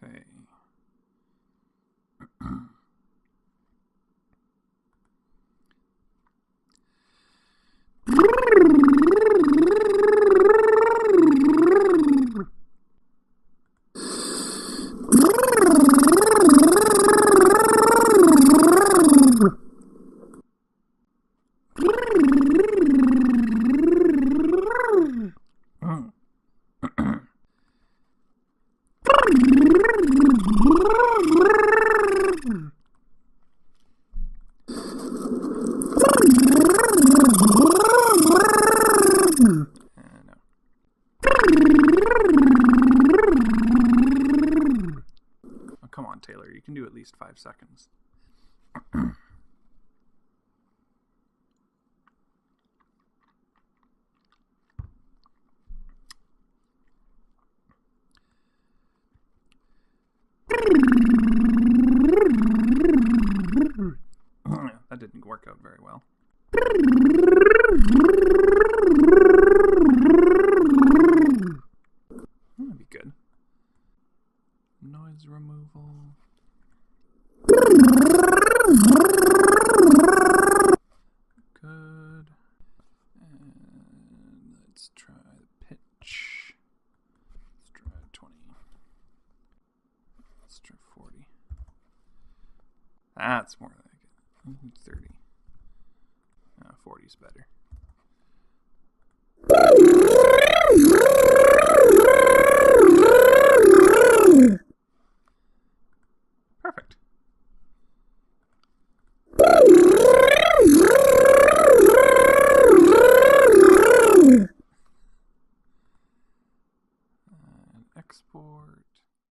Okay. Oh, come on, Taylor. You can do at least 5 seconds. That didn't work out very well. That'd be good. Noise removal. Good. And let's try the pitch. Let's try 20. Let's try 40. That's more like it. 30. 40's better. Perfect. And export.